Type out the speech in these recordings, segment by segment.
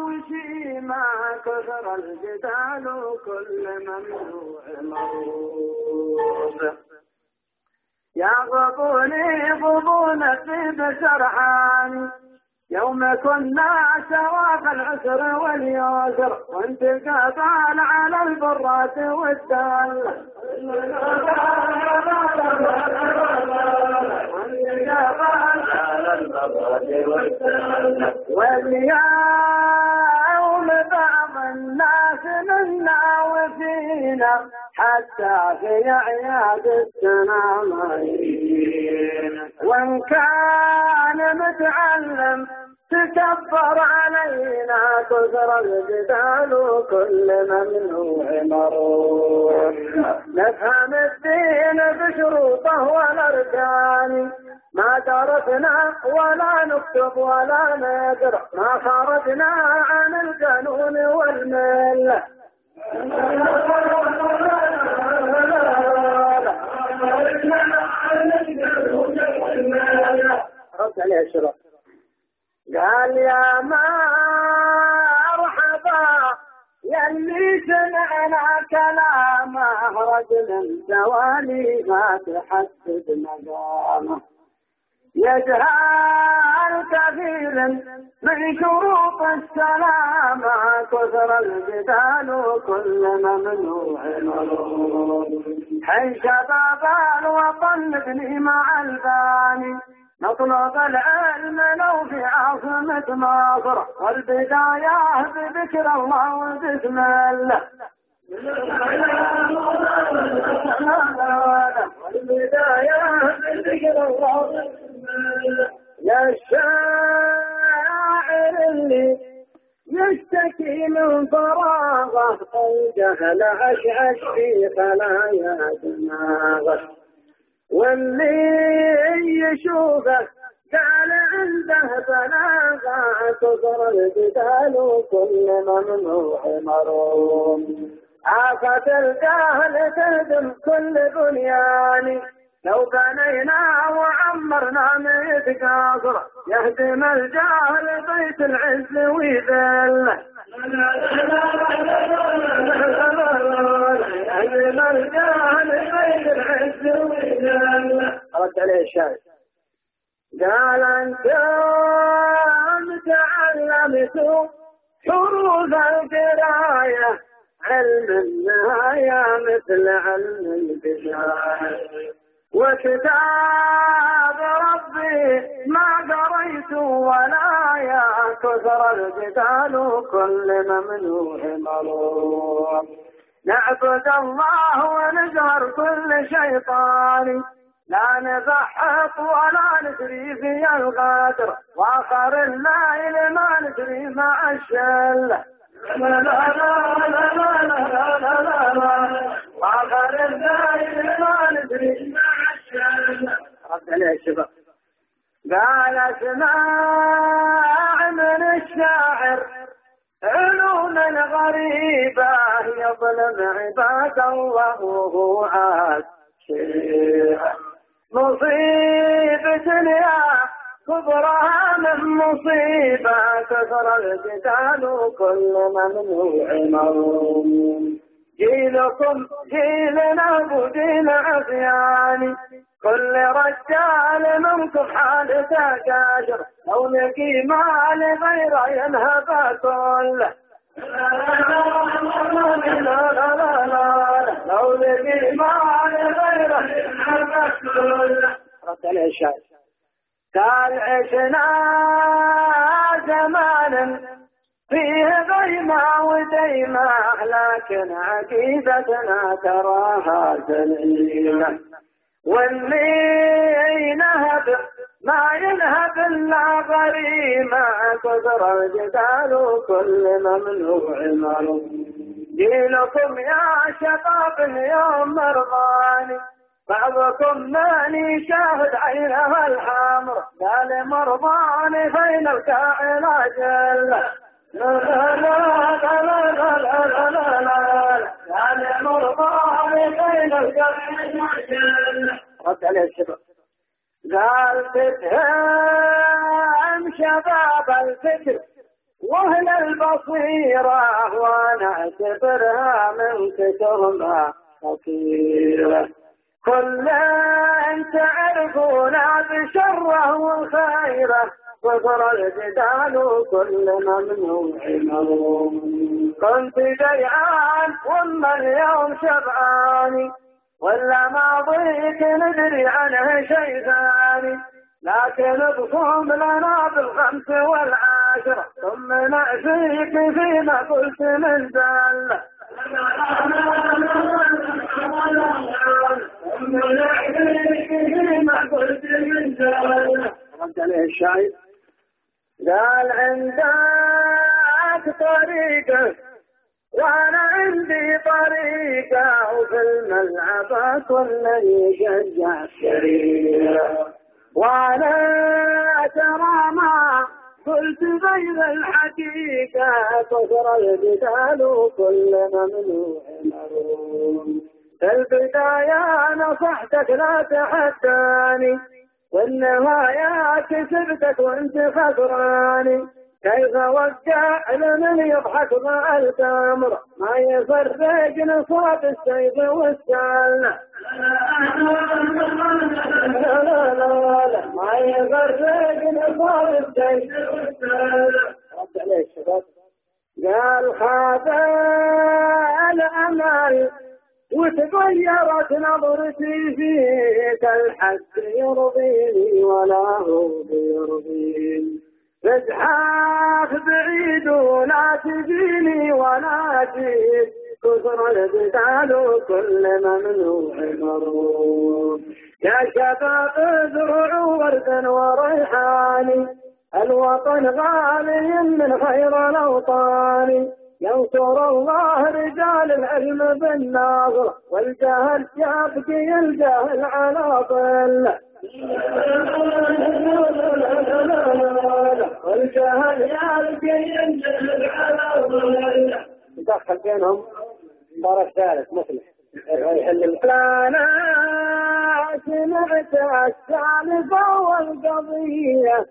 وشي ما كثر الجدال كل ممنوع مرغوب يغضبوني غضون في بسرحاني يوم كنا سوا في العسر واليسر وانت قابل على البرات والدال واليوم بعض الناس منا وفينا حتى في أعياد السنامين وإن كان متعلم تكبر علينا كثر الجدال كل ممنوع مرور نفهم الدين بشروطه والأركان ما درسنا ولا نكتب ولا نقرأ ما خرجنا عن القانون والملة رد عليه الشرط قال يا مرحبا يلي سمعنا كلامه رجل دوالي ما تحدد مقامه يجهل كثير من شروط السلامة كثر الجدال كل ممنوع مرغوب حي شباب الوطن ابني مع الباني نطلب العلم لو في عاصمة مصر والبداية بذكر الله وبسم الله والبداية بذكر الله يا الشاعر اللي يشتكي من فراغه الجهل عشعش في خلايا دماغه واللي يشوفه قال عنده بلاغه كثر الجدال كل ممنوع مرغوب آفة الجهل تهدم كل بنيان لو بنينا وعمرنا 100 قصر يهدم الجهل بيت العز ويذله يهدم الجهل بيت العز ويذله رد عليه الشاعر قال أنتم تعلمتوا حروف القراية علم النهاية مثل علم البداية وكتاب ربي ما قريت ولا يا كثر الجدال كل ممنوع مرغوب نعبد الله ونجهر كل شيطان لا نضحك ولا ندري في الغدر واخر الليل ما ندري مع الشله لا لا لا لا لا لا لا واخر الليل ما ندري مع الشله رد عليه الشباب قال اسمع من الشاعر علوما غريبة يظلم عباد الله وهو عاد مصيبة يا كبرها من مصيبة كثر الجدال كل ممنوع مرغوب جيلكم جيلنا وجيل عصياني كل رجال منكم حالته كاشر لو لقي مال غير ينهب كله لو لقي مال غير ينهب كله رد عليه الشاعر قال عشنا زمان فيه غيمة وديمة لكن عقيدتنا تراها سليمة واللي ينهب ما ينهب إلا غريمة كثر الجدال كل ممنوع مرغوب جيلكم يا شباب اليوم مرضاني بعضكم ماني شاهد عينها الحمر قال مرضاني فين الكائن جل لا لا لا لا لا لا لا لا قال تفهم شباب الفكر واهل البصيرة وانا اعتبرها من كترها خطيرة. كل تعرفون بشره وخيره كثر الجدال كل ممنوع مروم. كنت جيعان ثم اليوم شبعاني ولا ماضيك ندري عنه شيء ثاني. لكن بصوم لنا بالخمس والعاشرة ثم نأتيك فيما قلت من زل. ثم نأتيك فيما قلت من زل. رد عليه الشاعر قال عندك طريقة وانا عندي طريقة وفي الملعب كل يشجع الشريرة. وانا ترى ما قلت بين الحقيقة كثر الجدال وكل ممنوع مروم. في البداية نصحتك لا تحداني والنهاية كسبتك وانت خسراني. كيف وقع لمن يضحك مع التمر ما يفرق نصاب السيف والسلة. ما يفرق نصاب السيف والسلة. رد عليه الشباب قال خاب الأمل وتغيرت نظرتي فيك. الحق يرضيني ولا هو يرضيني. فتحاك بعيد ولا تجيني ولا تجيب كثر الجدال وكل ممنوع مروم. يا شباب ازرعوا وردا وريحاني الوطن غالي من خير الأوطان. ينصر الله رجال العلم بالناظر والجهل يبقي الجهل على ظل. والجهل يبقي الجهل على ظل. يدخل بينهم طرف ثالث مثله يحل. لا سمعت السالفة والقضية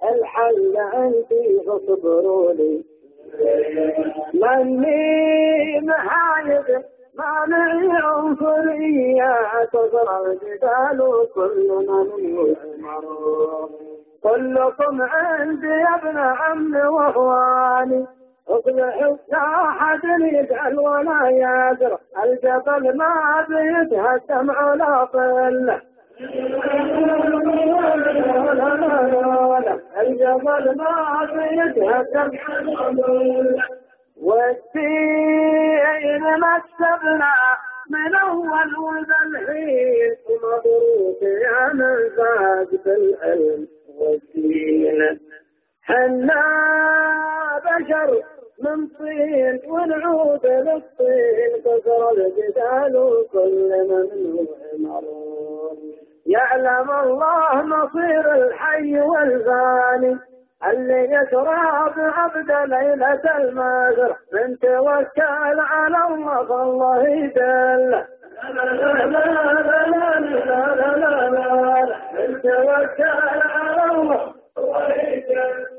الحل عندي فاصبروا لي. مني محايد ما معي عنصرية كثر الجدال وكل ممنوع مروم. كلكم عندي يا ابن عم واخواني اصلحوا لا احد يجعل ولا يجرى. الجبل ما بيتهدم على طله. الجبل ما بيتهدم على طله. والدين مكتبنا من اول وذا الحين ومبروك يا من فاز بالعلم والدين. حنا بشر من طين ونعود للطين كثر الجدال وكل ممنوع مروم. يعلم الله مصير الحي والفاني اللي يتراب عبد ليلة المغرب من توكل على الله فالله يدله. من توكل على الله فالله يدله.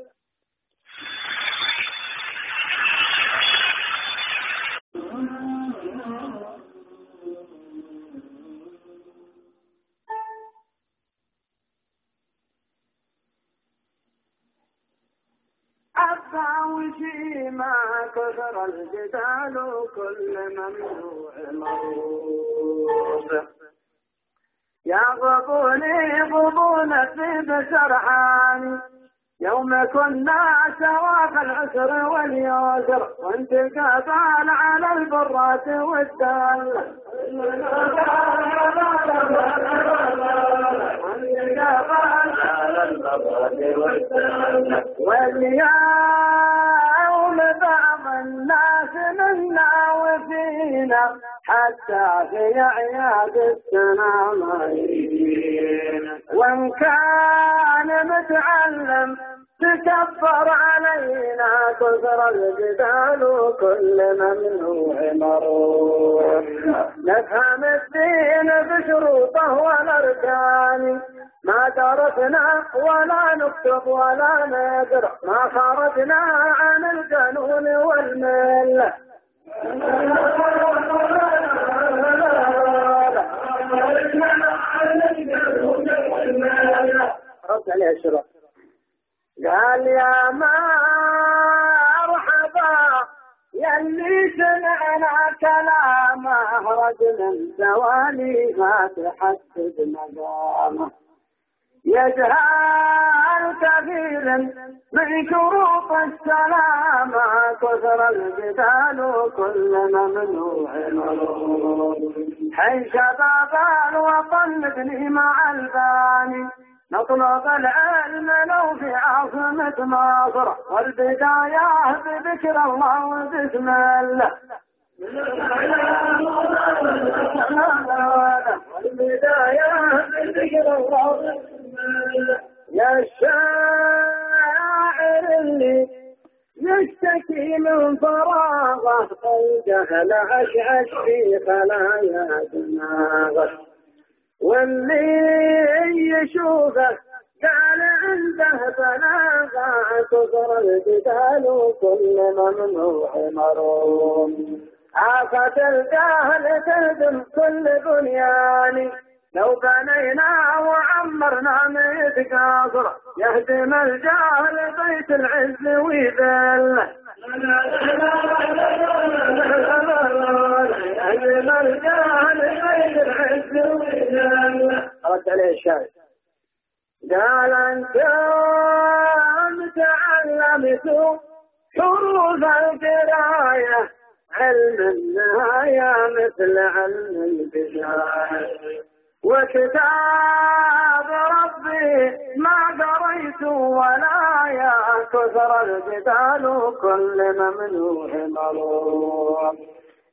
وشي ما كثر الجدال وكل ممنوع مروم. يغضبوني غضون في بسرحاني يوم كنا سوا في العسر واليسر وانت قابل على البرات والدالة. واليوم بعض الناس منا وفينا حتى في أعياد السنة ما يجينا. وإن كان متعلم تكبر علينا كثر الجدال وكل ممنوع مروم. نفهم الدين بشروطه والأركان، ما درسنا ولا نكتب ولا نقرأ، ما خرجنا عن القانون والملة. رد عليه الشرع قال يا مرحبا يلي سمعنا كلامه، رجل زوالي ما تحدد مقامه، يجهل كثير من شروط السلامة، كثر الجدال وكل ممنوع مرغوب، حي شباب الوطن ابني مع الباني، نطلب العلم لو في عاصمة مصر، والبداية بذكر الله وبسم الله. والبداية بذكر الله يا الشاعر اللي يشتكي من فراغه، الجهل عشعش في خلايا دماغه، واللي يشوفه قال عنده بلاغه، كثر الجدال وكل ممنوع مروم، آفة الجهل تهدم كل بنيان، لو بنينا وعمرنا 100 قصر، يهدم الجهل بيت العز ويذله. يهدم الجهل بيت العز ويذله. رد عليه الشاعر قال أنتم تعلمتوا حروف القراية، علم النهاية مثل علم البداية، وكتاب ربي ما قريت ولا يا كثر الجدال وكل ممنوع مروم،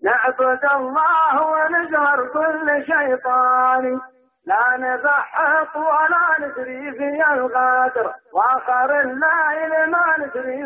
نعبد الله ونجهر كل شيطان، لا نضحك ولا ندري في الغادر، واخر الليل ما ندري